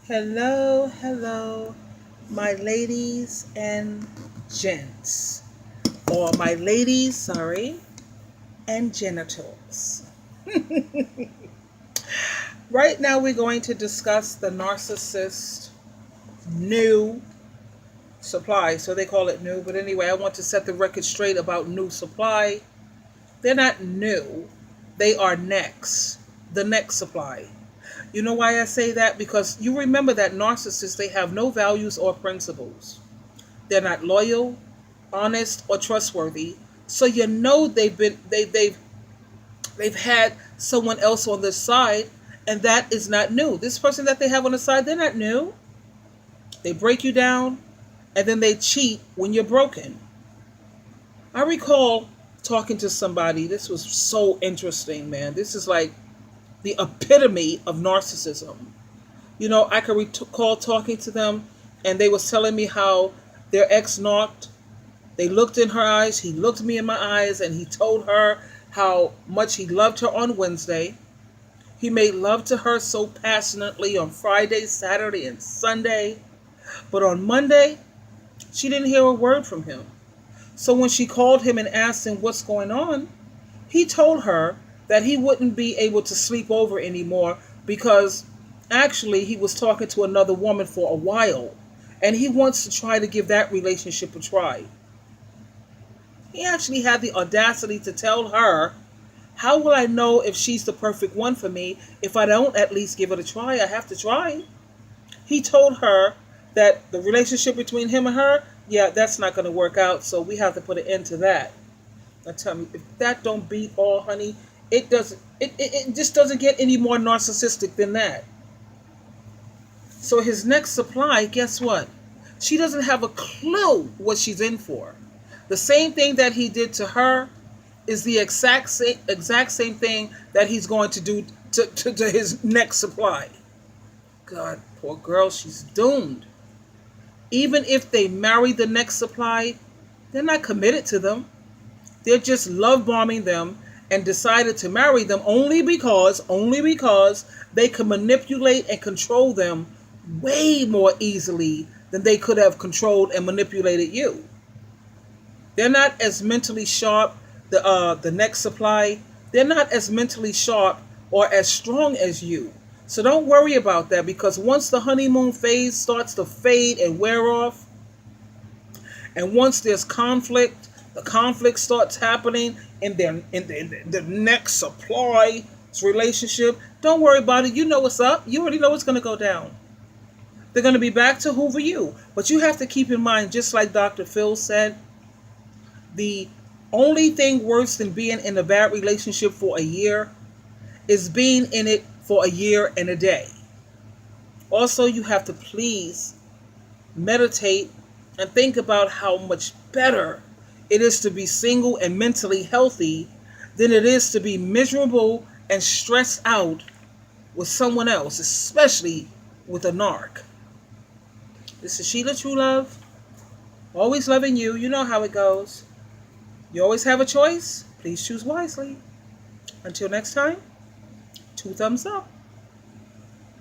Hello, hello, my ladies and gents, or my ladies, sorry, and genitals. Right now, we're going to discuss the Narcissist New Supply. So they call it new, but anyway, I want to set the record straight about New Supply. They're not new, they are next, the next supply. You know why I say that? Because you remember that narcissists, they have no values or principles. They're not loyal, honest, or trustworthy. So you know they've had someone else on their side, and that is not new. This person that they have on the side, they're not new. They break you down, and then they cheat when you're broken. I recall talking to somebody. This was so interesting, man. This is like the epitome of narcissism. I could recall talking to them, and they was telling me how their ex knocked. They looked in her eyes. He looked me in my eyes, and he told her how much he loved her on Wednesday. He made love to her so passionately on Friday, Saturday, and Sunday. But on Monday, she didn't hear a word from him. So when she called him and asked him what's going on, he told her that he wouldn't be able to sleep over anymore because actually he was talking to another woman for a while, and he wants to try to give that relationship a try. He actually had the audacity to tell her, how will I know if she's the perfect one for me if I don't at least give it a try? I have to try. He told her that the relationship between him and her, yeah, that's not going to work out, so we have to put an end to that. Now tell me, if that don't beat all, honey, it just doesn't get any more narcissistic than that. So his next supply, guess what? She doesn't have a clue what she's in for. The same thing that he did to her is the exact same thing that he's going to do to his next supply. God, poor girl, she's doomed. Even if they marry the next supply, they're not committed to them. They're just love bombing them and decided to marry them only because they can manipulate and control them way more easily than they could have controlled and manipulated you. They're not as mentally sharp. The next supply, they're not as mentally sharp or as strong as you. So don't worry about that, because once the honeymoon phase starts to fade and wear off, and once there's conflict, the conflict starts happening in the next supply relationship. Don't worry about it. You know what's up. You already know what's going to go down. They're going to be back to hoover you. But you have to keep in mind, just like Dr. Phil said, the only thing worse than being in a bad relationship for a year is being in it for a year and a day. Also, you have to please meditate and think about how much better it is to be single and mentally healthy than it is to be miserable and stressed out with someone else, especially with a narc. This is Sheila True Love, always loving you. You know how it goes. You always have a choice. Please choose wisely. Until next time, 2 thumbs up.